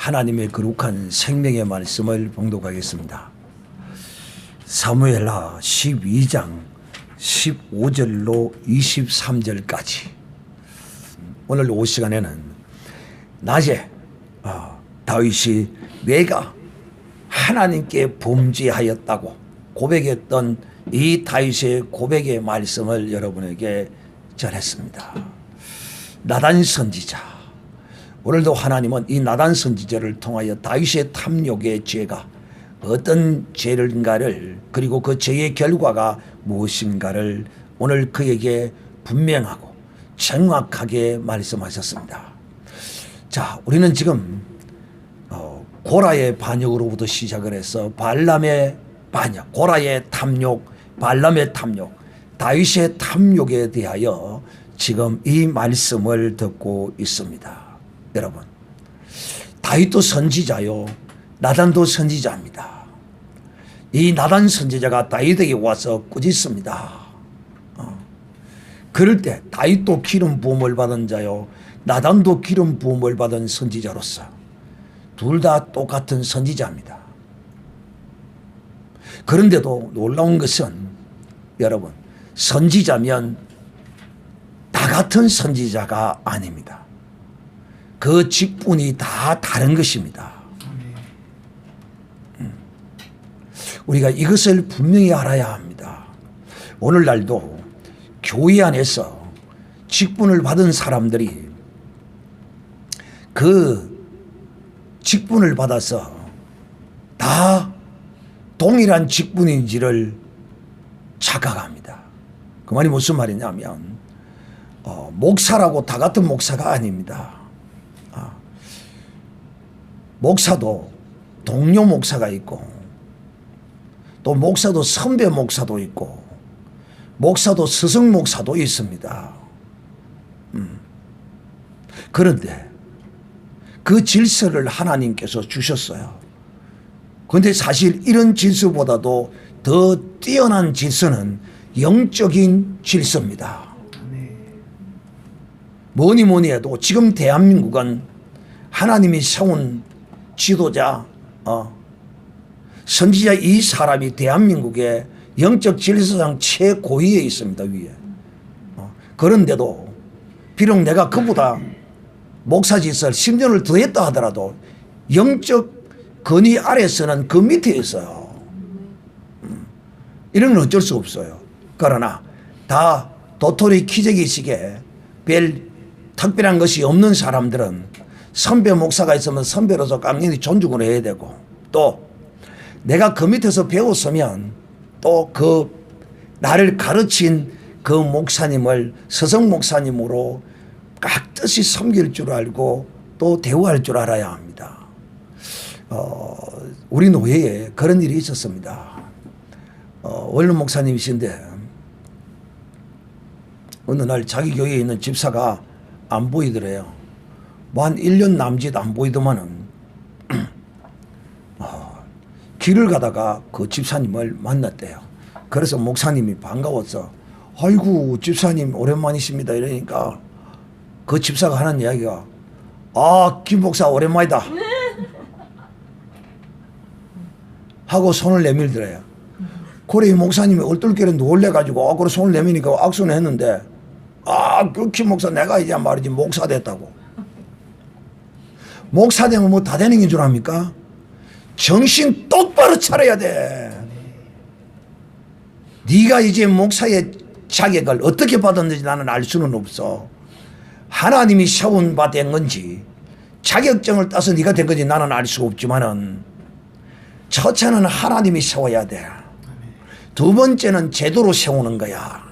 하나님의 거룩한 생명의 말씀을 봉독하겠습니다. 사무엘하 12장 15절로 23절까지. 오늘 오후 시간에는 낮에 다윗이 내가 하나님께 범죄하였다고 고백했던 이 다윗의 고백의 말씀을 여러분에게 전했습니다. 나단 선지자. 오늘도 하나님은 이 나단 선지자를 통하여 다윗의 탐욕의 죄가 어떤 죄인가를, 그리고 그 죄의 결과가 무엇인가를 오늘 그에게 분명하고 정확하게 말씀하셨습니다. 자, 우리는 지금 고라의 반역으로부터 시작을 해서 발람의 반역, 고라의 탐욕, 발람의 탐욕, 다윗의 탐욕에 대하여 지금 이 말씀을 듣고 있습니다. 여러분, 다윗도 선지자요, 나단도 선지자입니다. 이 나단 선지자가 다윗에게 와서 꾸짖습니다. 그럴 때 다윗도 기름 부음을 받은 자요, 나단도 기름 부음을 받은 선지자로서 둘 다 똑같은 선지자입니다. 그런데도 놀라운 것은 여러분, 선지자면 다 같은 선지자가 아닙니다. 그 직분이 다 다른 것입니다. 우리가 이것을 분명히 알아야 합니다. 오늘날도 교회 안에서 직분을 받은 사람들이 그 직분을 받아서 다 동일한 직분인지를 착각합니다. 그 말이 무슨 말이냐면 목사라고 다 같은 목사가 아닙니다. 목사도 동료 목사가 있고, 또 목사도 선배 목사도 있고, 목사도 스승 목사도 있습니다. 그런데 그 질서를 하나님께서 주셨어요. 그런데 사실 이런 질서보다도 더 뛰어난 질서는 영적인 질서입니다. 뭐니 뭐니 해도 지금 대한민국은 하나님이 세운 지도자, 선지자 이 사람이 대한민국의 영적 질서상 최고위에 있습니다. 위에. 그런데도 비록 내가 그보다 목사짓을 10년을 더 했다 하더라도 영적 권위 아래서는 그 밑에 있어요. 이런 건 어쩔 수 없어요. 그러나 다 도토리 키재기식에 별 특별한 것이 없는 사람들은 선배 목사가 있으면 선배로서 깡년히 존중을 해야 되고, 또 내가 그 밑에서 배웠으면 또 그 나를 가르친 그 목사님을 스승 목사님으로 깍듯이 섬길 줄 알고 또 대우할 줄 알아야 합니다. 우리 노예에 그런 일이 있었습니다. 원룸 목사님이신데 어느 날 자기 교회에 있는 집사가 안 보이더래요. 뭐 한 1년 남짓 안 보이더만은 길을 가다가 그 집사님을 만났대요. 그래서 목사님이 반가워서 아이고 집사님 오랜만이십니다 이러니까 그 집사가 하는 이야기가 김 목사 오랜만이다 하고 손을 내밀더래요. 그래 이 목사님이 얼떨결에 놀래가지고 그래 손을 내미니까 악수는 했는데 그 김 목사 내가 이제 말이지 목사 됐다고. 목사 되면 뭐 다 되는 게 줄 압니까? 정신 똑바로 차려야 돼. 네가 이제 목사의 자격을 어떻게 받았는지 나는 알 수는 없어. 하나님이 세운 바 된 건지 자격증을 따서 네가 된 건지 나는 알 수 없지만은 첫째는 하나님이 세워야 돼. 두 번째는 제도로 세우는 거야.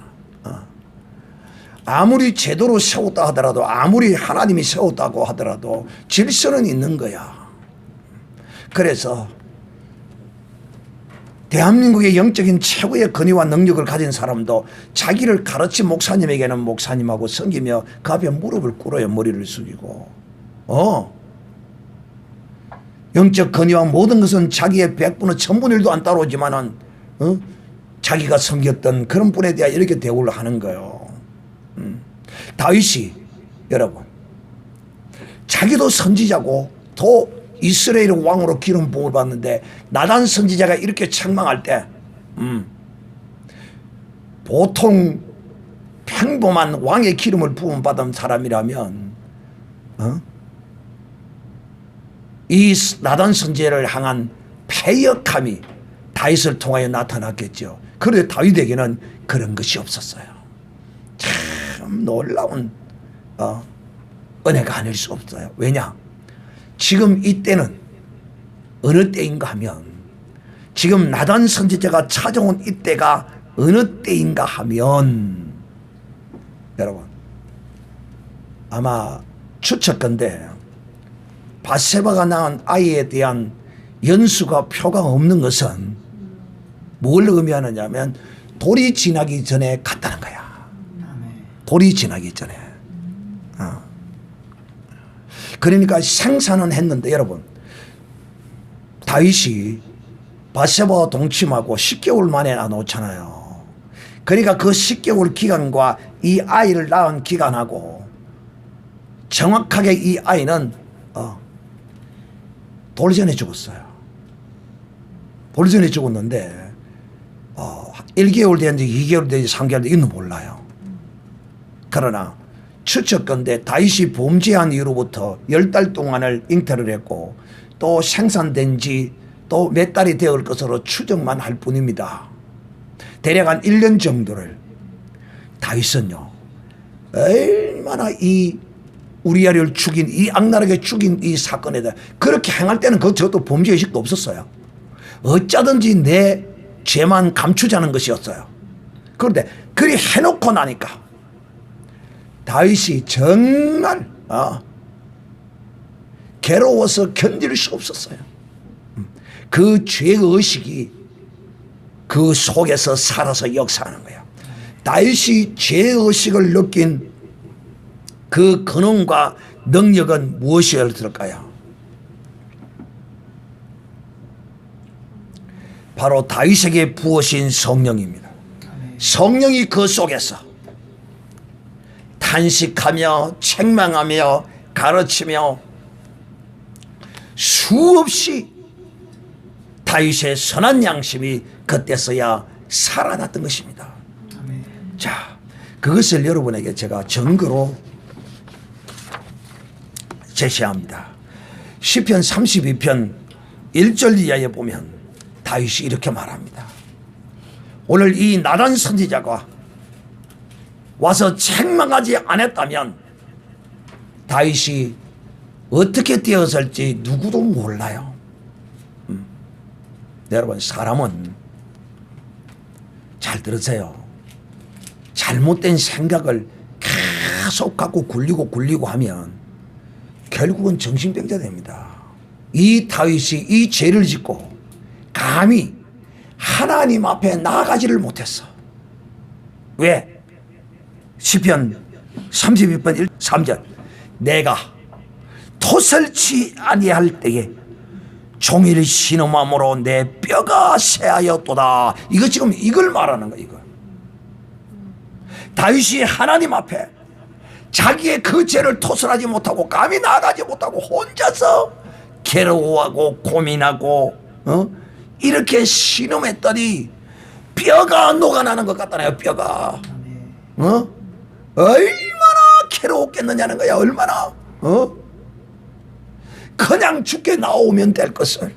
아무리 제도로 세웠다 하더라도, 아무리 하나님이 세웠다고 하더라도 질서는 있는 거야. 그래서 대한민국의 영적인 최고의 권위와 능력을 가진 사람도 자기를 가르친 목사님에게는 목사님하고 섬기며 그 앞에 무릎을 꿇어요. 머리를 숙이고. 영적 권위와 모든 것은 자기의 100분의 1000분의 1도 안 따라오지만은 자기가 섬겼던 그런 분에 대하여 이렇게 대우를 하는 거예요. 다윗이 여러분 자기도 선지자고 또 이스라엘 왕으로 기름 부음을 받는데 나단 선지자가 이렇게 책망할 때 보통 평범한 왕의 기름을 부음 받은 사람이라면 이 나단 선지자를 향한 패역함이 다윗을 통하여 나타났겠죠. 그런데 다윗에게는 그런 것이 없었어요. 참 놀라운 은혜가 아닐 수 없어요. 왜냐? 지금 이때는 어느 때인가 하면, 지금 나단 선지자가 찾아온 이때가 어느 때인가 하면, 여러분 아마 추측건데 밧세바가 낳은 아이에 대한 연수가 표가 없는 것은 뭘 의미하느냐면 돌이 지나기 전에 갔다는 거야. 돌이 지나기 전에. 그러니까 생산은 했는데, 여러분 다윗이 밧세바와 동침하고 10개월 만에 나놓잖아요. 그러니까 그 10개월 기간과 이 아이를 낳은 기간하고 정확하게 이 아이는 돌전에 죽었어요. 돌전에 죽었는데 1개월 됐는지 2개월 됐는지 3개월 됐는지 이건 몰라요. 그러나 추측건데 다윗이 범죄한 이후로부터 10달 동안을 잉태를 했고 또 생산된 지 또 몇 달이 되을 것으로 추정만 할 뿐입니다. 대략 한 1년 정도를 다윗은요 얼마나 이 우리아를 죽인, 이 악랄하게 죽인 이 사건에 대해 그렇게 행할 때는 저도 범죄의식도 없었어요. 어쩌든지 내 죄만 감추자는 것이었어요. 그런데 그리 해놓고 나니까 다윗이 정말 괴로워서 견딜 수 없었어요. 그 죄의식이 그 속에서 살아서 역사하는 거예요. 다윗이 죄의식을 느낀 그 근원과 능력은 무엇이었을까요? 바로 다윗에게 부으신 성령입니다. 성령이 그 속에서 탄식하며 책망하며 가르치며 수없이 다윗의 선한 양심이 그때서야 살아났던 것입니다. 자, 그것을 여러분에게 제가 증거로 제시합니다. 시편 32편 1절 이하에 보면 다윗이 이렇게 말합니다. 오늘 이 나단 선지자가 와서 책망하지 않았다면 다윗이 어떻게 되었을지 누구도 몰라요. 여러분 사람은 잘 들으세요. 잘못된 생각을 계속 갖고 굴리고 하면 결국은 정신병자 됩니다. 이 다윗이 이 죄를 짓고 감히 하나님 앞에 나아가지를 못했어. 왜? 시편 32편 3절 내가 토설치 아니할 때에 종일 신음함으로 내 뼈가 새하였도다. 이거 지금 이걸 말하는 거야. 이거 다윗이 하나님 앞에 자기의 그 죄를 토설하지 못하고 감히 나아가지 못하고 혼자서 괴로워하고 고민하고 이렇게 신음했더니 뼈가 녹아나는 것 같다네요. 뼈가 얼마나 괴로웠겠느냐는 거야. 얼마나 그냥 죽게 나오면 될 것을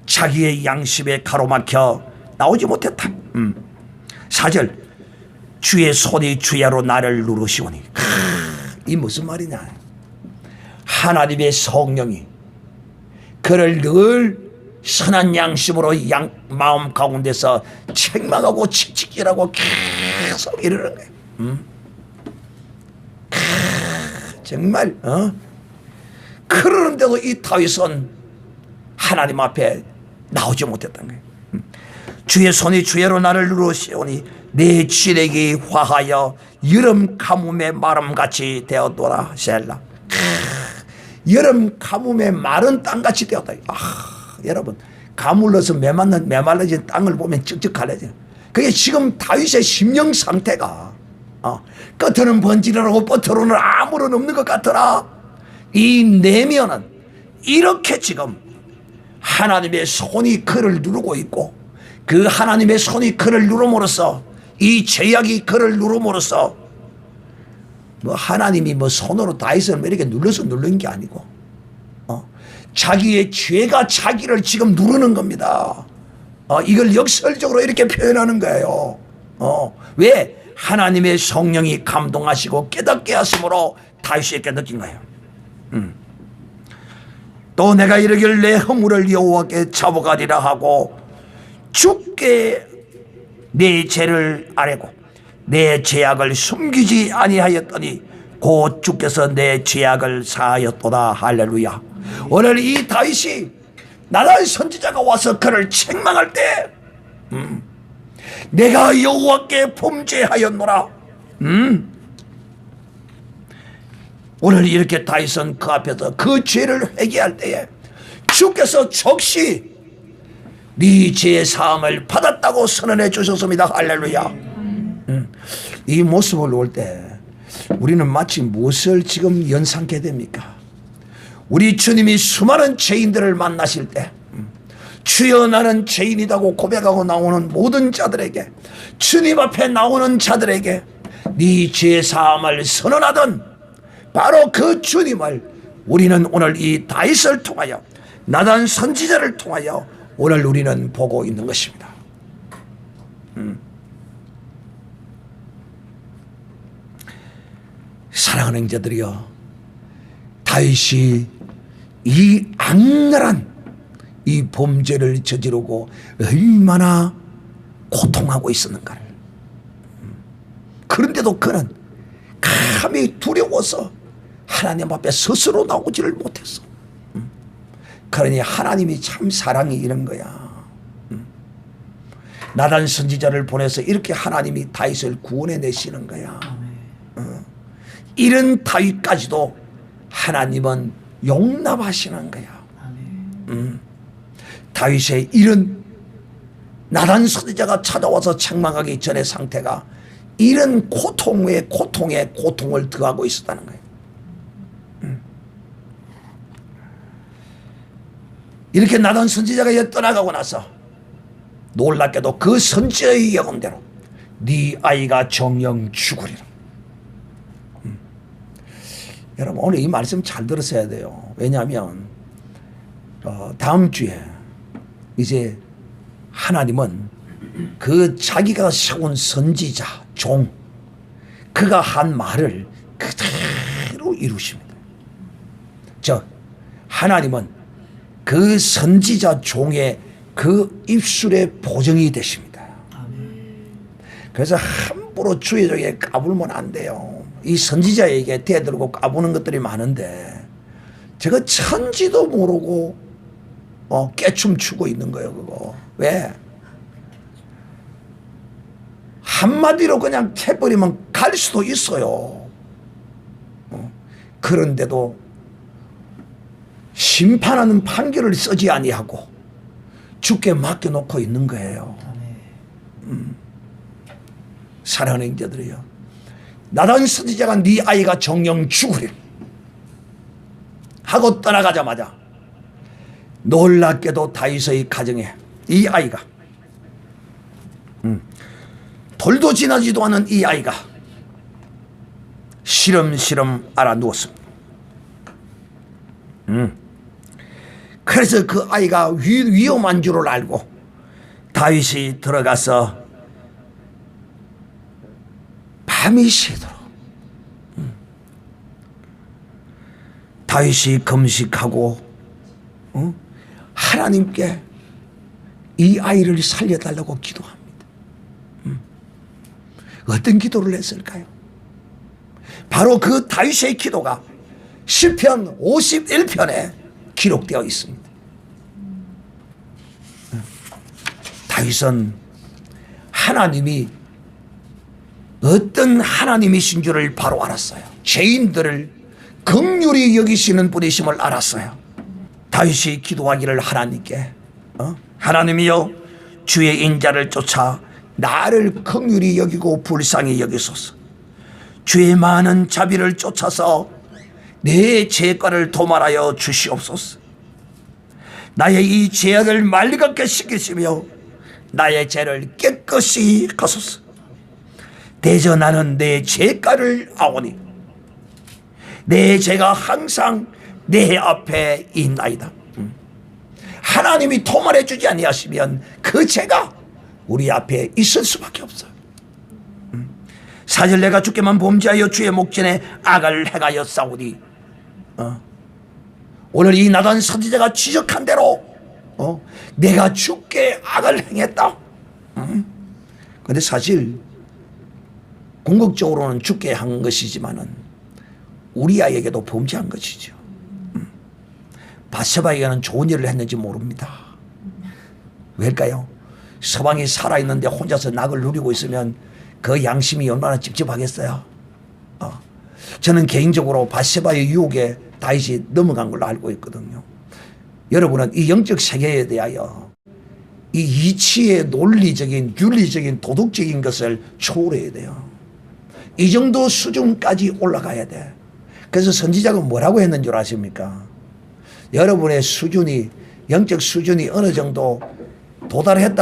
자기의 양심에 가로막혀 나오지 못했다. 4절 주의 손이 주야로 나를 누르시오니. 이 무슨 말이냐. 하나님의 성령이 그를 늘 선한 양심으로 마음 가운데서 책망하고 칙칙질하고 계속 이러는 거예요. 정말 그러는데도 이 다윗은 하나님 앞에 나오지 못했던 거예요. 주의 손이 주야로 나를 누르시오니 내 진액이 화하여 여름 가뭄의 마름같이 되었더라. 셀라. 여름 가뭄의 마른 땅같이 되었다. 여러분 가물러서 메말라진 땅을 보면 쩍쩍하려져. 그게 지금 다윗의 심령 상태가 끝으로는 번지르르고 뻗으로는 아무런 없는 것 같으나 이 내면은 이렇게 지금 하나님의 손이 그를 누르고 있고, 그 하나님의 손이 그를 누름으로써, 이 죄악이 그를 누름으로써, 뭐 하나님이 뭐 손으로 다윗을 이렇게 눌러서 누른 게 아니고, 자기의 죄가 자기를 지금 누르는 겁니다. 이걸 역설적으로 이렇게 표현하는 거예요. 왜? 하나님의 성령이 감동하시고 깨닫게 하심으로 다윗이 이렇게 느낀 거예요. 또 내가 이르길 내 허물을 여호와께 잡아가리라 하고 주께 내 죄를 아뢰고 내 죄악을 숨기지 아니하였더니 곧 주께서 내 죄악을 사하였도다. 할렐루야. 오늘 이 다윗이 나단 선지자가 와서 그를 책망할 때 내가 여호와께 범죄하였노라. 오늘 이렇게 다윗은 그 앞에서 그 죄를 회개할 때에 주께서 즉시 네 죄의 사함을 받았다고 선언해 주셨습니다. 할렐루야. 이 모습을 볼 때 우리는 마치 무엇을 지금 연상케 됩니까? 우리 주님이 수많은 죄인들을 만나실 때 주여 나는 죄인이라고 고백하고 나오는 모든 자들에게, 주님 앞에 나오는 자들에게 네 죄 사함을 선언하던 바로 그 주님을 우리는 오늘 이 다윗을 통하여, 나단 선지자를 통하여 오늘 우리는 보고 있는 것입니다. 사랑하는 형제들이여, 다윗이 이 악랄한 이 범죄를 저지르고 얼마나 고통하고 있었는가를, 그런데도 그는 감히 두려워서 하나님 앞에 스스로 나오지를 못했어. 그러니 하나님이 참 사랑이 이런 거야. 나단 선지자를 보내서 이렇게 하나님이 다윗을 구원해 내시는 거야. 이런 다윗까지도 하나님은 용납하시는 거야. 다윗의 이런 나단 선지자가 찾아와서 책망하기 전의 상태가 이런 고통에 고통을 더하고 있었다는 거예요. 이렇게 나단 선지자가 떠나가고 나서 놀랍게도 그 선지자의 예언대로 네 아이가 정령 죽으리라. 여러분 오늘 이 말씀 잘 들으셔야 돼요. 왜냐하면 다음 주에 이제 하나님은 그 자기가 세운 선지자 종, 그가 한 말을 그대로 이루십니다. 즉 하나님은 그 선지자 종의 그 입술의 보정이 되십니다. 그래서 함부로 주의 종에 까불면 안 돼요. 이 선지자에게 대들고 까부는 것들이 많은데 저거 천지도 모르고 깨춤 추고 있는 거예요. 그거 왜? 한마디로 그냥 해버리면 갈 수도 있어요. 그런데도 심판하는 판결을 쓰지 아니하고 주께 맡겨놓고 있는 거예요. 사랑하는 형제들이요, 나단 선지자가 네 아이가 정령 죽으리 하고 떠나가자마자 놀랍게도 다윗의 가정에 이 아이가 돌도 지나지도 않은 이 아이가 시름시름 알아 누웠습니다. 그래서 그 아이가 위험한 줄을 알고 다윗이 들어가서 밤이 새도록 다윗이 금식하고 하나님께 이 아이를 살려달라고 기도합니다. 어떤 기도를 했을까요? 바로 그 다윗의 기도가 시편 51편에 기록되어 있습니다. 다윗은 하나님이 어떤 하나님이신 줄을 바로 알았어요. 죄인들을 긍휼히 여기시는 분이심을 알았어요. 다윗이 기도하기를 하나님께 하나님이여 주의 인자를 쫓아 나를 긍휼히 여기고 불쌍히 여기소서. 주의 많은 자비를 쫓아서 내 죄가를 도말하여 주시옵소서. 나의 이 죄악을 말리게 시키시며 나의 죄를 깨끗이 하소서. 대저 나는 내 죄가를 아오니 내 죄가 항상 내 앞에 있나이다. 하나님이 도말해 주지 아니하시면 그 죄가 우리 앞에 있을 수밖에 없어요. 사실 내가 주께만 범죄하여 주의 목전에 악을 행하여 싸우니 오늘 이 나단 선지자가 지적한 대로 내가 주께 악을 행했다. 그런데 사실 궁극적으로는 주께 한 것이지만은 우리아에게도 범죄한 것이죠. 바세바에게는 좋은 일을 했는지 모릅니다. 왜일까요? 서방이 살아있는데 혼자서 낙을 누리고 있으면 그 양심이 얼마나 찝찝하겠어요. 저는 개인적으로 바세바의 유혹에 다윗이 넘어간 걸로 알고 있거든요. 여러분은 이 영적 세계에 대하여 이 이치의 논리적인 윤리적인 도덕적인 것을 초월해야 돼요. 이 정도 수준까지 올라가야 돼. 그래서 선지자가 뭐라고 했는 줄 아십니까? 여러분의 수준이 영적 수준이 어느 정도 도달한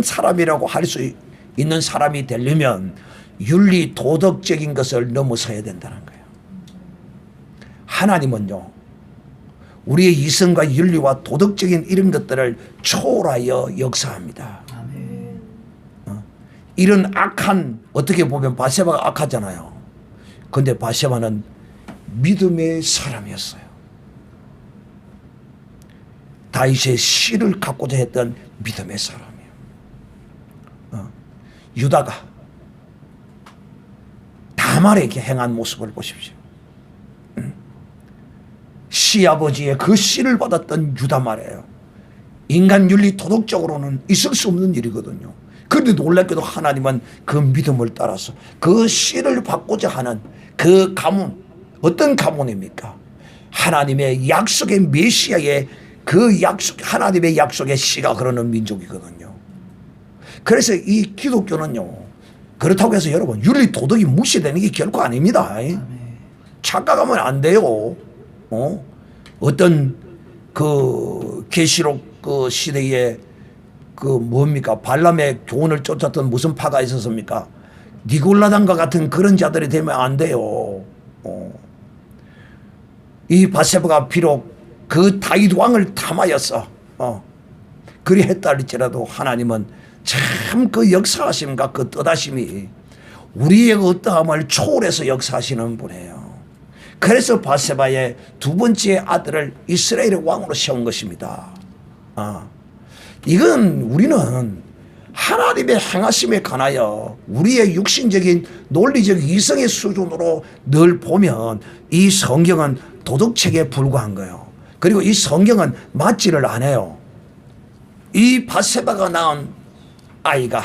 사람이라고 할 수 있는 사람이 되려면 윤리 도덕적인 것을 넘어서야 된다는 거예요. 하나님은요 우리의 이성과 윤리와 도덕적인 이런 것들을 초월하여 역사합니다. 이런 악한, 어떻게 보면 바세바가 악하잖아요. 그런데 바세바는 믿음의 사람이었어요. 다윗의 씨를 갖고자 했던 믿음의 사람이에요. 유다가 다말에게 행한 모습을 보십시오. 시아버지의 그 씨를 받았던 유다 말이에요. 인간 윤리 도덕적으로는 있을 수 없는 일이거든요. 그런데 놀랍게도 하나님은 그 믿음을 따라서 그 씨를 받고자 하는 그 가문, 어떤 가문입니까? 하나님의 약속의 메시아의 그 약속, 하나님의 약속의 씨가 흐르는 민족이거든요. 그래서 이 기독교는요, 그렇다고 해서 여러분 윤리 도덕이 무시되는 게 결코 아닙니다. 착각하면 안 돼요. 어떤 그 계시록 그 시대에 그 뭡니까 발람의 교훈을 쫓았던 무슨 파가 있었습니까? 니골라당과 같은 그런 자들이 되면 안 돼요. 이 바세바가 비록 그 다윗 왕을 탐하였어. 그리 했다 할지라도 하나님은 참 그 역사하심과 그 뜻하심이 우리의 어떠함을 초월해서 역사하시는 분이에요. 그래서 바세바의 두 번째 아들을 이스라엘의 왕으로 세운 것입니다. 이건 우리는 하나님의 행하심에 관하여 우리의 육신적인 논리적 이성의 수준으로 늘 보면 이 성경은 도덕책에 불과한 거예요. 그리고 이 성경은 맞지를 않아요. 이 바세바가 낳은 아이가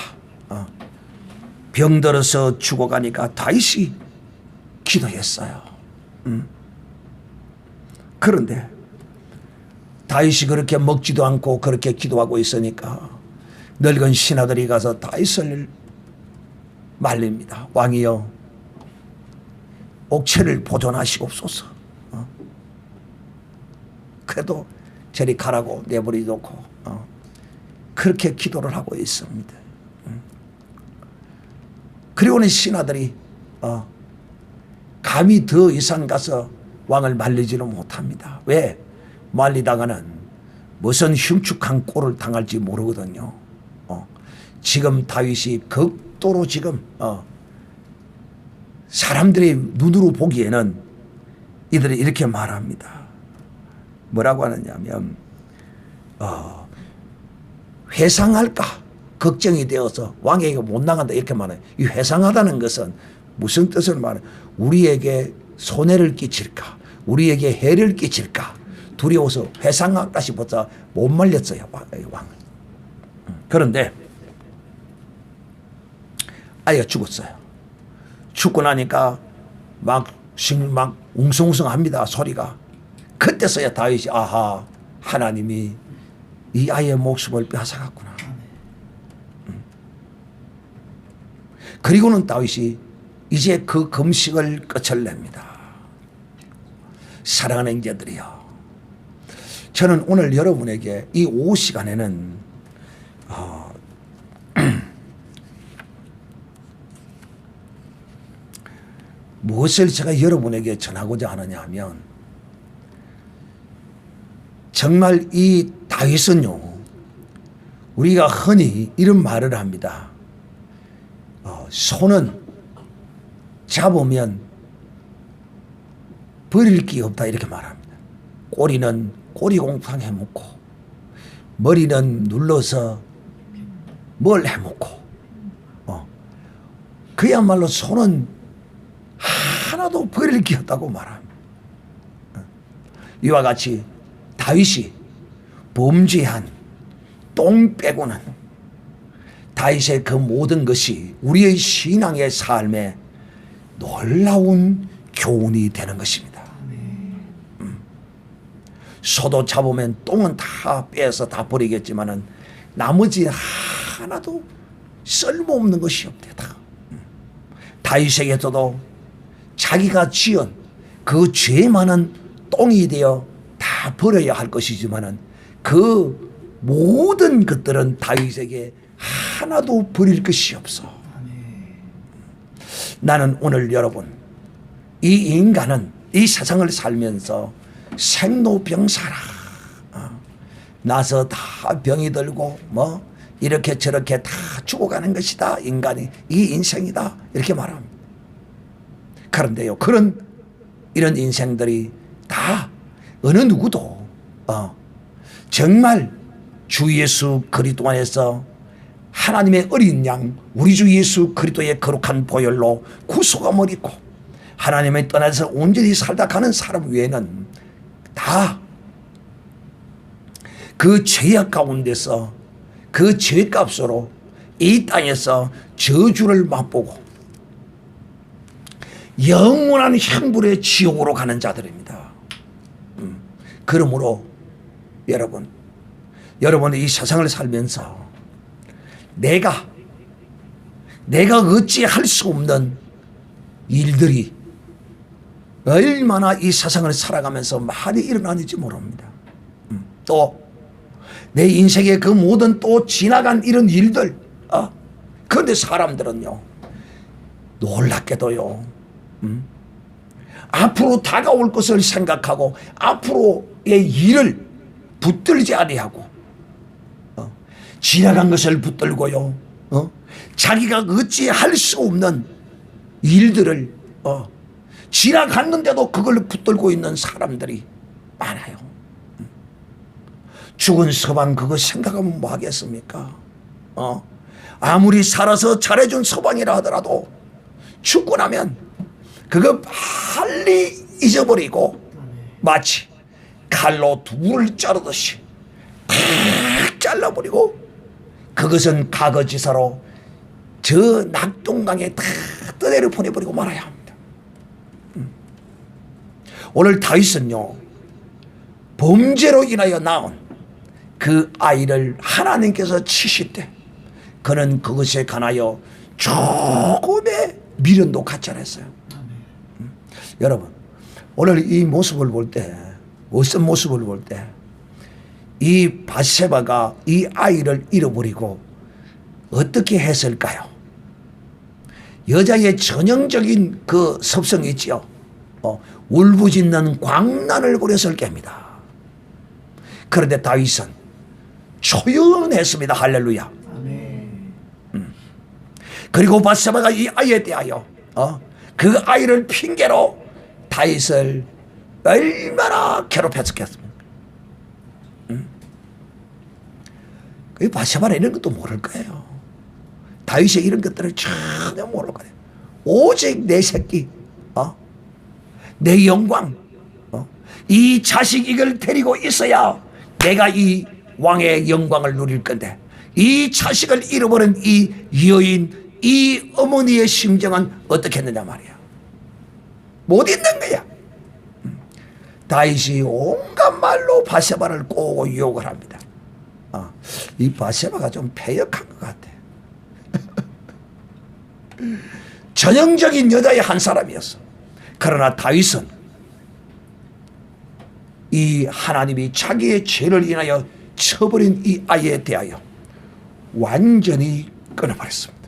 병들어서 죽어가니까 다윗이 기도했어요. 그런데 다윗이 그렇게 먹지도 않고 그렇게 기도하고 있으니까 늙은 신하들이 가서 다윗을 말립니다. 왕이여 옥체를 보존하시옵소서. 그래도 저리 가라고 내버려 놓고 그렇게 기도를 하고 있습니다. 그리고는 신하들이 감히 더 이상 가서 왕을 말리지는 못합니다. 왜? 말리다가는 무슨 흉측한 꼴을 당할지 모르거든요. 지금 다윗이 극도로 지금 사람들의 눈으로 보기에는 이들이 이렇게 말합니다. 뭐라고 하느냐면 회상할까 걱정이 되어서 왕에게 못 나간다 이렇게 말해요. 이 회상하다는 것은 무슨 뜻을 말해요? 우리에게 손해를 끼칠까 우리에게 해를 끼칠까 두려워서 회상할까 싶어서 못 말렸어요. 왕을. 그런데 아이가 죽었어요. 죽고 나니까 막 웅성웅성합니다. 소리가. 그때서야 다윗이 아하 하나님이 이 아이의 목숨을 빼앗아갔구나. 그리고는 다윗이 이제 그 금식을 끝을 냅니다. 사랑하는 형제들이여, 저는 오늘 여러분에게 이 오후 시간에는 무엇을 제가 여러분에게 전하고자 하느냐 하면, 정말 이 다윗은요, 우리가 흔히 이런 말을 합니다. 손은 잡으면 버릴 게 없다, 이렇게 말합니다. 꼬리는 꼬리곰탕 해먹고, 머리는 눌러서 뭘 해먹고, 그야말로 손은 하나도 버릴 게 없다고 말합니다. 이와 같이 다윗이 범죄한 똥 빼고는 다윗의 그 모든 것이 우리의 신앙의 삶에 놀라운 교훈이 되는 것입니다. 소도 잡으면 똥은 다 빼서 다 버리겠지만은 나머지 하나도 쓸모없는 것이 없대다. 다윗에게서도 자기가 지은 그 죄 많은 똥이 되어 다 버려야 할 것이지만은 그 모든 것들은 다윗에게 하나도 버릴 것이 없어. 나는 오늘 여러분, 이 인간은 이 세상을 살면서 생로병사라, 나서 다 병이 들고 뭐 이렇게 저렇게 다 죽어가는 것이다, 인간이 이 인생이다, 이렇게 말합니다. 그런데요, 이런 인생들이 다 어느 누구도 정말 주 예수 그리스도 안에서 하나님의 어린 양 우리 주 예수 그리스도의 거룩한 보혈로 구속함을 입고 하나님의 떠나서 온전히 살다 가는 사람 외에는 다 그 죄악 가운데서 그 죄값으로 이 땅에서 저주를 맛보고 영원한 형불의 지옥으로 가는 자들입니다. 그러므로 여러분이 이 세상을 살면서 내가 어찌할 수 없는 일들이 얼마나 이 세상을 살아가면서 많이 일어나는지 모릅니다. 또 내 인생의 그 모든 또 지나간 이런 일들, 그런데 사람들은요, 놀랍게도요, 앞으로 다가올 것을 생각하고 앞으로의 일을 붙들지 아니하고 지나간 것을 붙들고요, 자기가 어찌할 수 없는 일들을 지나갔는데도 그걸 붙들고 있는 사람들이 많아요. 죽은 서방 그거 생각하면 뭐 하겠습니까? 아무리 살아서 잘해준 서방이라 하더라도 죽고 나면 그거 빨리 잊어버리고 마치 칼로 두부를 자르듯이 탁 잘라버리고 그것은 과거지사로 저 낙동강에 다 떠내려 보내버리고 말아야 합니다. 오늘 다윗은요, 범죄로 인하여 낳은 그 아이를 하나님께서 치실 때 그는 그것에 관하여 조금의 미련도 갖지 않았어요. 여러분, 오늘 이 모습을 볼 때, 어떤 모습을 볼 때 이 밧세바가 이 아이를 잃어버리고 어떻게 했을까요? 여자의 전형적인 그 습성이 있지요. 울부짖는 광란을 부렸을 겁니다. 그런데 다윗은 조용했습니다. 할렐루야. 그리고 밧세바가 이 아이에 대하여 그 아이를 핑계로 다윗을 얼마나 괴롭혔겠습니까? 그 밧세바는 이런 것도 모를 거예요. 다윗이 이런 것들을 전혀 모를 거예요. 오직 내 새끼, 내 영광, 이 자식 이걸 데리고 있어야 내가 이 왕의 영광을 누릴 건데, 이 자식을 잃어버린 이 여인, 이 어머니의 심정은 어떻게 했느냐 말이야. 못 있는 거야. 다윗이 온갖 말로 밧세바를 꼬고 유혹을 합니다. 이 밧세바가 좀 패역한 것 같아. 전형적인 여자의 한 사람이었어. 그러나 다윗은 이 하나님이 자기의 죄를 인하여 쳐버린 이 아이에 대하여 완전히 끊어버렸습니다.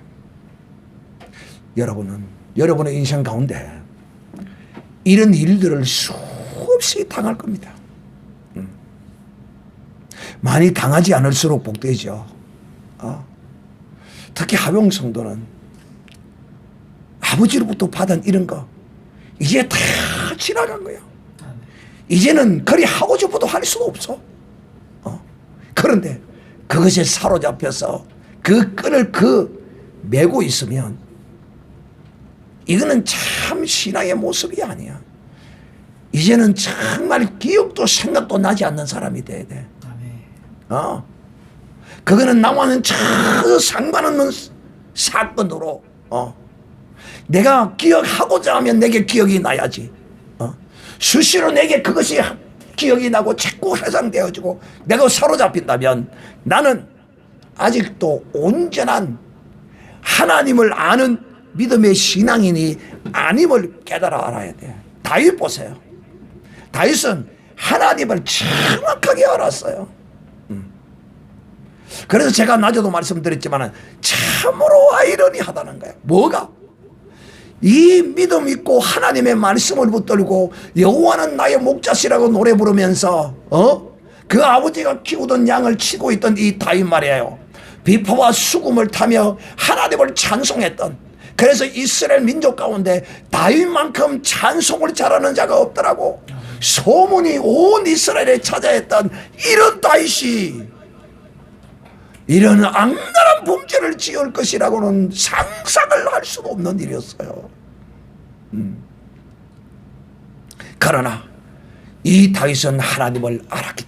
여러분은 여러분의 인생 가운데 이런 일들을 수없이 당할 겁니다. 많이 당하지 않을수록 복되죠. 특히 하병 성도는 아버지로부터 받은 이런 거 이제 다 지나간 거야. 이제는 그리 하고 싶어도 할 수가 없어. 그런데 그것에 사로잡혀서 그 끈을 메고 있으면 이거는 참 신앙의 모습이 아니야. 이제는 정말 기억도 생각도 나지 않는 사람이 돼야 돼. 그거는 나와는 전혀 상관없는 사건으로 내가 기억하고자 하면 내게 기억이 나야지. 수시로 내게 그것이 기억이 나고 자꾸 회상되어지고 내가 사로잡힌다면 나는 아직도 온전한 하나님을 아는 믿음의 신앙인이 아님을 깨달아 알아야 돼. 다윗 보세요. 다윗은 하나님을 정확하게 알았어요. 그래서 제가 낮에도 말씀드렸지만 참으로 아이러니하다는 거예요. 뭐가? 이 믿음 있고 하나님의 말씀을 붙들고 여호와는 나의 목자시라고 노래 부르면서 그 아버지가 키우던 양을 치고 있던 이 다윗 말이에요. 비포와 수금을 타며 하나님을 찬송했던, 그래서 이스라엘 민족 가운데 다윗만큼 찬송을 잘하는 자가 없더라고. 소문이 온 이스라엘에 찾아했던 이런 다윗이 이런 악랄한 범죄를 지을 것이라고는 상상을 할 수도 없는 일이었어요. 그러나 이 다윗은 하나님을 알았기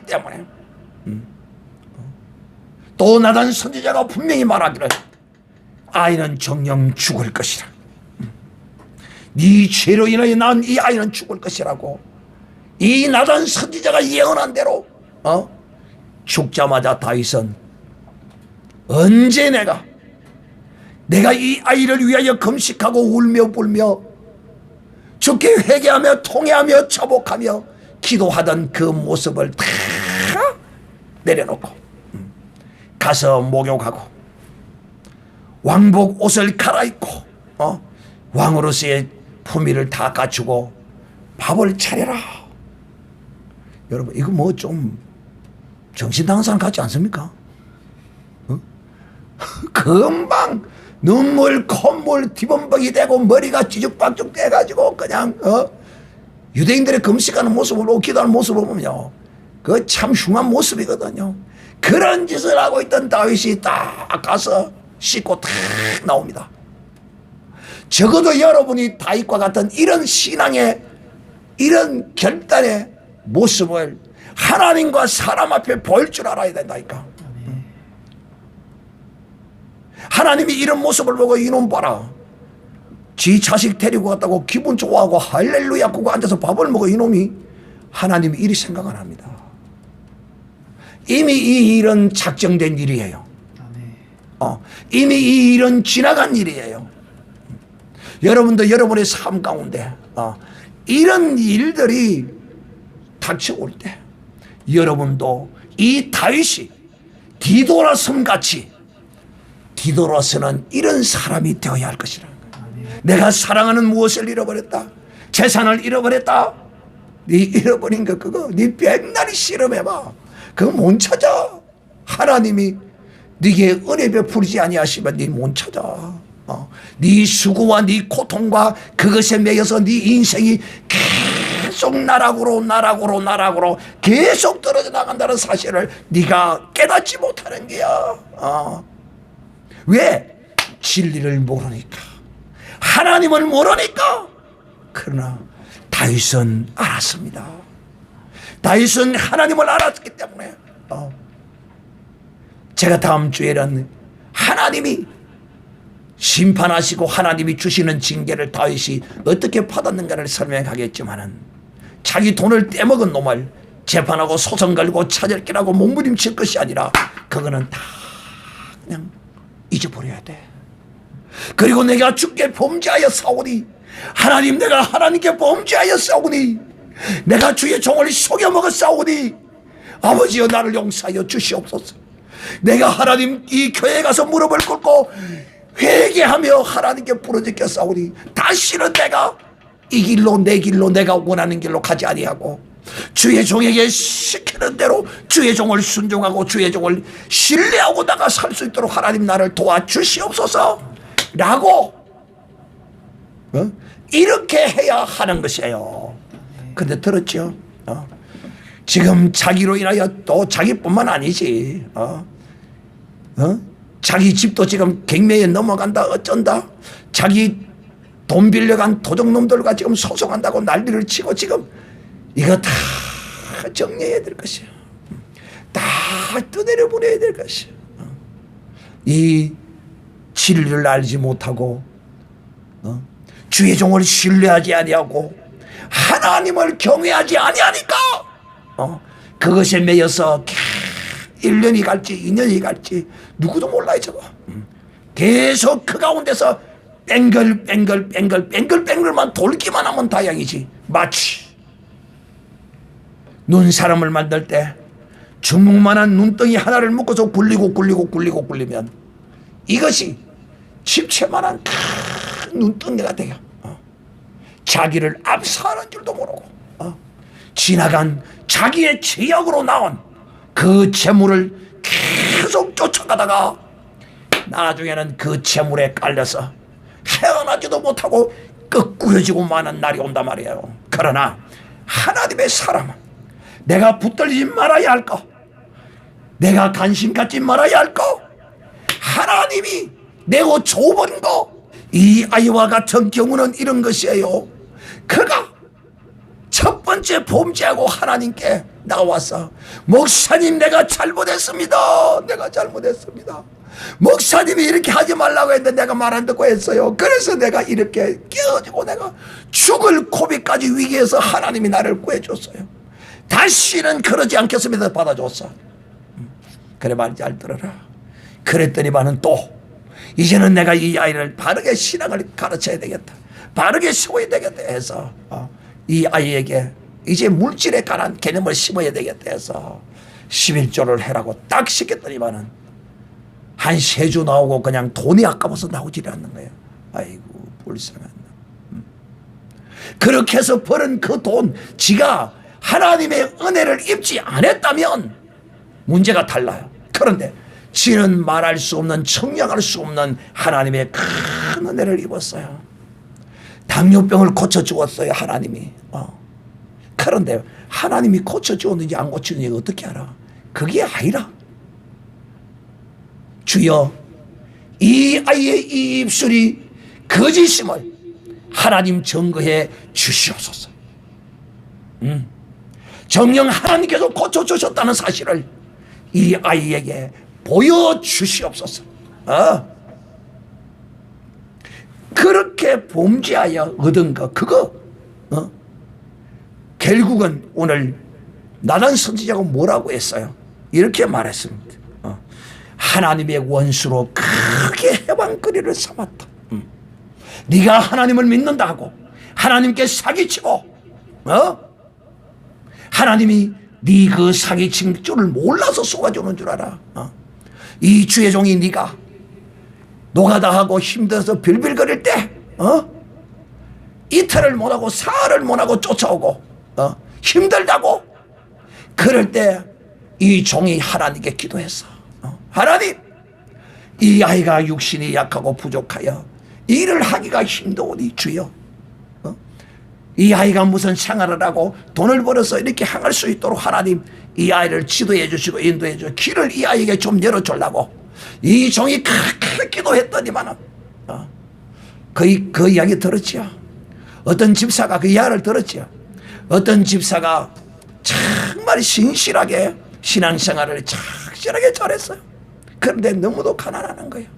때문에, 또 나단 선지자가 분명히 말하기를 아이는 정녕 죽을 것이라. 네 죄로 인하여 난 이 아이는 죽을 것이라고 이 나단 선지자가 예언한 대로 죽자마자 다윗은 언제 내가 이 아이를 위하여 금식하고 울며 불며 주께 회개하며 통회하며 자복하며 기도하던 그 모습을 다 내려놓고 가서 목욕하고 왕복 옷을 갈아입고 왕으로서의 품위를 다 갖추고 밥을 차려라. 여러분 이거 뭐 좀 정신 나간 사람 같지 않습니까? 금방 눈물 콧물 뒤범벅이 되고 머리가 찌죽박죽 돼가지고 그냥 유대인들의 금식하는 모습을 보고 기도하는 모습을 보면요, 그 참 흉한 모습이거든요. 그런 짓을 하고 있던 다윗이 딱 가서 씻고 탁 나옵니다. 적어도 여러분이 다윗과 같은 이런 신앙의 이런 결단의 모습을 하나님과 사람 앞에 보일 줄 알아야 된다니까. 하나님이 이런 모습을 보고 이놈 봐라, 지 자식 데리고 갔다고 기분 좋아하고 할렐루야 하고 앉아서 밥을 먹어. 이놈이 하나님이 이리 생각 안 합니다. 이미 이 일은 작정된 일이에요. 이미 이 일은 지나간 일이에요. 여러분도 여러분의 삶 가운데 이런 일들이 닥쳐올 때 여러분도 이 다윗이 뒤돌아섬 같이 뒤돌아서는 이런 사람이 되어야 할 것이라는 거예요. 내가 사랑하는 무엇을 잃어버렸다, 재산을 잃어버렸다, 네 잃어버린 거 그거 네 백날이 실험해봐. 그거 못 찾아. 하나님이 네게 은혜 베풀지 아니하시면 네 못 찾아. 네 수고와 네 고통과 그것에 매여서 네 인생이 계속 나락으로 계속 떨어져 나간다는 사실을 네가 깨닫지 못하는 거야. 왜? 진리를 모르니까, 하나님을 모르니까. 그러나 다윗은 알았습니다. 다윗은 하나님을 알았기 때문에 제가 다음 주에는 하나님이 심판하시고 하나님이 주시는 징계를 다윗이 어떻게 받았는가를 설명하겠지만은, 자기 돈을 떼먹은 놈을 재판하고 소송 걸고 차절기라고 몸부림칠 것이 아니라 그거는 다 그냥 잊어버려야 돼. 그리고 내가 주께 범죄하여 사오니 하나님, 내가 하나님께 범죄하여 싸우니, 내가 주의 종을 속여먹어 싸우니 아버지여 나를 용서하여 주시옵소서. 내가 하나님 이 교회에 가서 무릎을 꿇고 회개하며 하나님께 부르짖겨 싸우니 다시는 내가 이 길로 내 길로 내가 원하는 길로 가지 아니하고 주의 종에게 시키는 대로 주의 종을 순종하고 주의 종을 신뢰하고 나가 살 수 있도록 하나님 나를 도와주시옵소서 라고 이렇게 해야 하는 것이에요. 근데 들었죠? 지금 자기로 인하여 또 자기뿐만 아니지 자기 집도 지금 경매에 넘어간다 어쩐다, 자기 돈 빌려간 도적놈들과 지금 소송한다고 난리를 치고 지금 이거 다 정리해야 될 것이야. 다 떠내려 보내야 될 것이야. 이 진리를 알지 못하고 주의 종을 신뢰하지 아니하고 하나님을 경외하지 아니하니까 그것에 매여서 1년이 갈지 2년이 갈지 누구도 몰라요. 저거 계속 그 가운데서 뺑글뺑글만 돌기만 하면 다행이지. 마치 눈사람을 만들 때 주먹만한 눈덩이 하나를 묶어서 굴리면 이것이 집채만한 큰 눈덩이가 돼요. 자기를 압사하는 줄도 모르고 지나간 자기의 죄악으로 나온 그 재물을 계속 쫓아가다가 나중에는 그 재물에 깔려서 헤어나지도 못하고 끄꾸여지고 마는 날이 온단 말이에요. 그러나 하나님의 사람은 내가 붙들리지 말아야 할 거, 내가 관심 갖지 말아야 할 거, 하나님이 내고 좁은 거, 이 아이와 같은 경우는 이런 것이에요. 그가 첫 번째 범죄하고 하나님께 나와서 목사님 내가 잘못했습니다. 내가 잘못했습니다. 목사님이 이렇게 하지 말라고 했는데 내가 말 안 듣고 했어요. 그래서 내가 이렇게 깨어지고 내가 죽을 고비까지 위기에서 하나님이 나를 구해줬어요. 다시는 그러지 않겠습니다. 받아줬어. 그래 말 잘 들어라. 그랬더니만은 또 이제는 내가 이 아이를 바르게 신앙을 가르쳐야 되겠다, 바르게 세워야 되겠다 해서 이 아이에게 이제 물질에 관한 개념을 심어야 되겠다 해서 11조를 해라고 딱 시켰더니만은 한 3주 나오고 그냥 돈이 아까워서 나오질 않는 거예요. 아이고 불쌍한 놈. 그렇게 해서 벌은 그 돈, 지가 하나님의 은혜를 입지 않았다면 문제가 달라요. 그런데 지는 말할 수 없는, 청량할 수 없는 하나님의 큰 은혜를 입었어요. 당뇨병을 고쳐주었어요 하나님이. 그런데 하나님이 고쳐주었는지 안 고쳐주는지 어떻게 알아? 그게 아니라 주여 이 아이의 이 입술이 거짓임을 하나님 증거해 주시옵소서. 정녕 하나님께서 고쳐주셨다는 사실을 이 아이에게 보여주시옵소서. 그렇게 범죄하여 얻은 거 그거 결국은 오늘 나단 선지자가 뭐라고 했어요? 이렇게 말했습니다. 하나님의 원수로 크게 해방거리를 삼았다. 네가 하나님을 믿는다 하고 하나님께 사기치고 하나님이 네 그 사기친 줄을 몰라서 속아주는 줄 알아. 이 주의 종이 네가 노가다 하고 힘들어서 빌빌거릴 때 이틀을 못하고 사흘을 못하고 쫓아오고 힘들다고 그럴 때 이 종이 하나님께 기도했어. 하나님, 이 아이가 육신이 약하고 부족하여 일을 하기가 힘드오니 주여, 이 아이가 무슨 생활을 하고 돈을 벌어서 이렇게 행할 수 있도록 하나님 이 아이를 지도해 주시고 인도해 주시고 길을 이 아이에게 좀 열어주려고 이 종이 크게 기도했더니만은 그 이야기 들었지요. 어떤 집사가 그 이야기를 들었지요. 어떤 집사가 정말 신실하게 신앙생활을 착실하게 잘했어요. 그런데 너무도 가난한 거예요.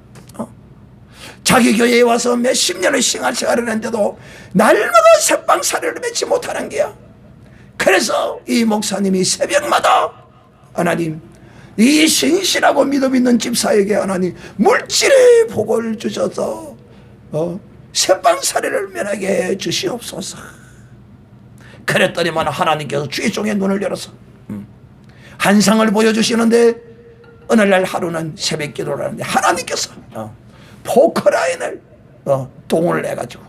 자기 교회에 와서 몇십 년을 신앙생활을 했는데도 날마다 새빵사리를 맺지 못하는 게야. 그래서 이 목사님이 새벽마다 하나님, 이 신실하고 믿음 있는 집사에게 하나님 물질의 복을 주셔서 새빵살이를 면하게 해 주시옵소서. 그랬더니만 하나님께서 주의 종의 눈을 열어서 환상을 보여주시는데, 어느 날 하루는 새벽 기도를 하는데 하나님께서 포크라인을 동원을 해가지고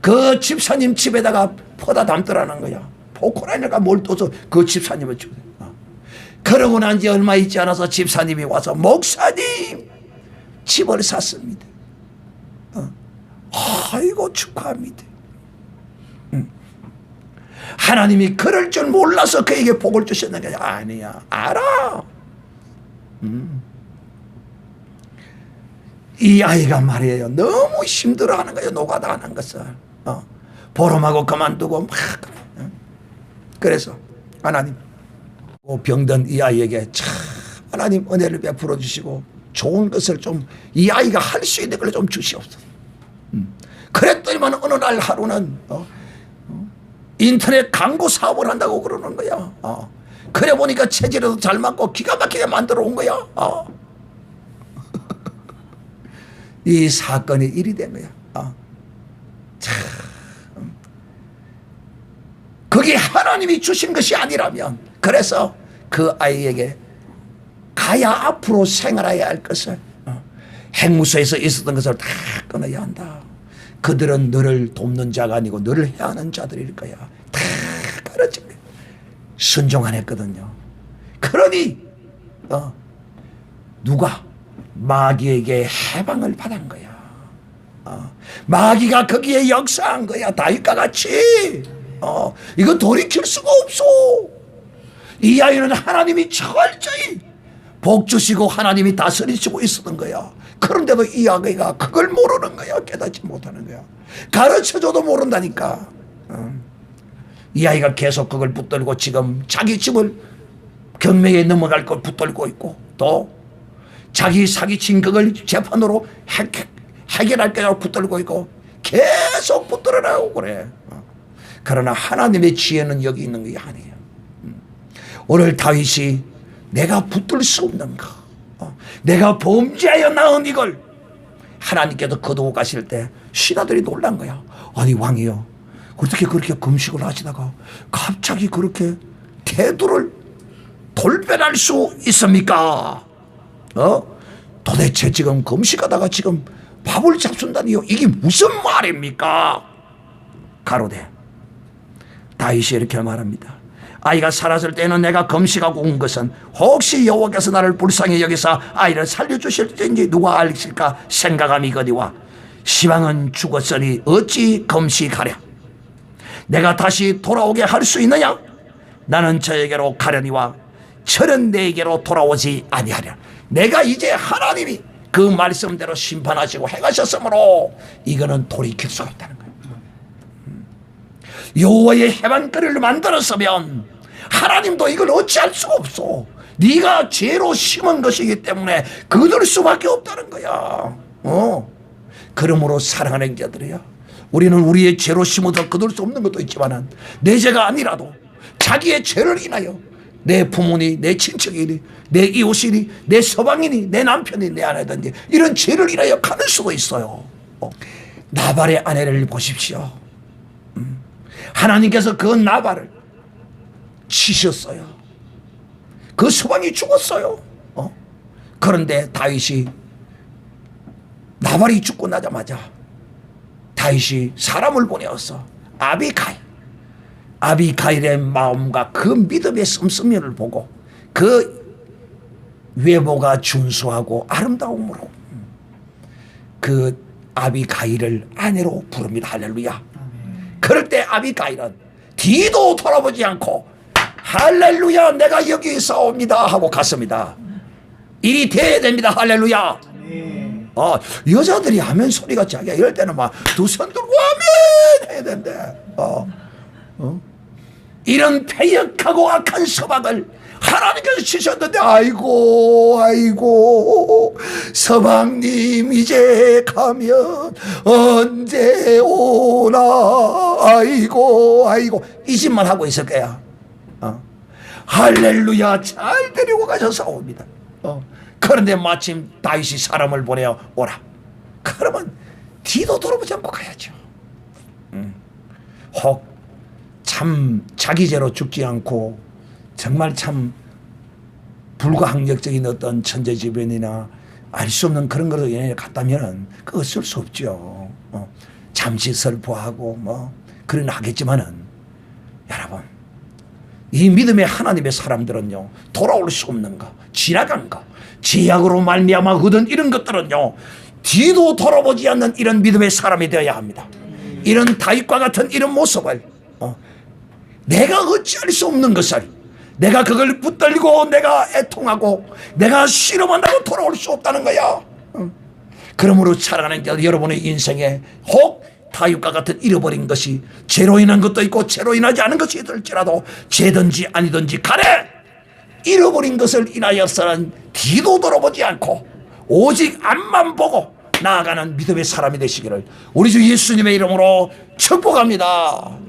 그 집사님 집에다가 퍼다 담더라는 거야. 포크라인을 뭘 떠서 그 집사님을 주고. 그러고 난 지 얼마 있지 않아서 집사님이 와서 목사님 집을 샀습니다. 아이고 축하합니다. 하나님이 그럴 줄 몰라서 그에게 복을 주셨는 게 아니야. 알아. 이 아이가 말이에요. 너무 힘들어하는 거예요. 노가다 하는 것을. 보름하고 그만두고 막. 그래서 하나님, 병든 이 아이에게 참 하나님 은혜를 베풀어 주시고 좋은 것을 좀 이 아이가 할 수 있는 걸 좀 주시옵소서. 그랬더니만 어느 날 하루는 인터넷 광고 사업을 한다고 그러는 거야. 그래 보니까 체질에도 잘 맞고 기가 막히게 만들어 온 거야. 이 사건이 일이 된 거야. 참, 그게 하나님이 주신 것이 아니라면, 그래서 그 아이에게 가야 앞으로 생활해야 할 것을, 행무소에서 있었던 것을 다 끊어야 한다. 그들은 너를 돕는 자가 아니고 너를 해하는 자들일 거야. 다 가르친 거야. 순종 안 했거든요. 그러니 누가 마귀에게 해방을 받은 거야. 마귀가 거기에 역사한 거야. 다윗과 같이. 이거 돌이킬 수가 없어. 이 아이는 하나님이 철저히 복 주시고 하나님이 다스리시고 있었던 거야. 그런데도 이 아이가 그걸 모르는 거야. 깨닫지 못하는 거야. 가르쳐줘도 모른다니까. 이 아이가 계속 그걸 붙들고 지금 자기 집을 경매에 넘어갈 걸 붙들고 있고, 또 자기 사기친 그걸 재판으로 해결할 거라고 붙들고 있고, 계속 붙들어나고 그래. 그러나 하나님의 지혜는 여기 있는 게 아니에요. 오늘 다윗이 내가 붙들 수 없는 거, 내가 범죄하여 낳은 이걸 하나님께서 거두고 가실 때 신하들이 놀란 거야. 아니 왕이요, 어떻게 그렇게 금식을 하시다가 갑자기 그렇게 태도를 돌변할 수 있습니까? 도대체 지금 금식하다가 지금 밥을 잡순다니요, 이게 무슨 말입니까? 가로되 다윗이 이렇게 말합니다. 아이가 살았을 때는 내가 금식하고 온 것은 혹시 여호와께서 나를 불쌍히 여기사 아이를 살려주실지 누가 알실까 생각함이거니와 시방은 죽었으니 어찌 금식하랴. 내가 다시 돌아오게 할 수 있느냐? 나는 저에게로 가려니와 저는 내게로 돌아오지 아니하랴. 내가 이제 하나님이 그 말씀대로 심판하시고 행하셨으므로 이거는 돌이킬 수가 없다는 거예요. 여호와의 해방거리를 만들었으면 하나님도 이걸 어찌할 수가 없어. 네가 죄로 심은 것이기 때문에 거둘 수밖에 없다는 거야. 그러므로 사랑하는 자들이야, 우리는 우리의 죄로 심어서 거둘 수 없는 것도 있지만 내 죄가 아니라도 자기의 죄를 인하여 내 부모니, 내 친척이니, 내 이웃이니, 내 서방이니, 내 남편이, 내 아내든지 이런 죄를 인하여 가는 수도 있어요. 나발의 아내를 보십시오. 하나님께서 그 나발을 치셨어요. 그 서방이 죽었어요. 그런데 다윗이, 나발이 죽고 나자마자 다윗이 사람을 보내어서 아비가일의 마음과 그 믿음의 씀씀이를 보고 그 외모가 준수하고 아름다움으로 그 아비가일을 아내로 부릅니다. 할렐루야. 그럴 때 아비가일은 뒤도 돌아보지 않고 할렐루야, 내가 여기 있사옵니다 하고 갔습니다. 일이 돼야 됩니다. 할렐루야. 여자들이 아멘 소리가 자기야 이럴 때는 막 두 손 들고 아멘 해야 된대. 이런 패역하고 악한 서방을 하나님께서 치셨는데, 아이고 서방님 이제 가면 언제 오나, 아이고 이 짓만 하고 있을 거야. 할렐루야, 잘 데리고 가셔서옵니다. 그런데 마침 다윗이 사람을 보내어 오라. 그러면 뒤도 돌아보지 않고 가야죠. 혹 참 자기죄로 죽지 않고 정말 참 불가항력적인 어떤 천재지변이나 알 수 없는 그런 것으로 인해 갔다면 그거 어쩔 수 없죠. 잠시 슬퍼하고 뭐 그런 하겠지만은 여러분, 이 믿음의 하나님의 사람들은요, 돌아올 수 없는 거, 지나간 거, 제약으로 말미암아 얻은 이런 것들은요, 뒤도 돌아보지 않는 이런 믿음의 사람이 되어야 합니다. 이런 다윗과 같은 이런 모습을 내가 어찌할 수 없는 것을 내가 그걸 붙들고 내가 애통하고 내가 실험한다고 돌아올 수 없다는 거야. 그러므로 살아가는 여러분의 인생에 혹 다윗과 같은 잃어버린 것이 죄로 인한 것도 있고 죄로 인하지 않은 것이 있을지라도 죄든지 아니든지 간에 잃어버린 것을 인하여서는 뒤도 돌아보지 않고 오직 앞만 보고 나아가는 믿음의 사람이 되시기를 우리 주 예수님의 이름으로 축복합니다.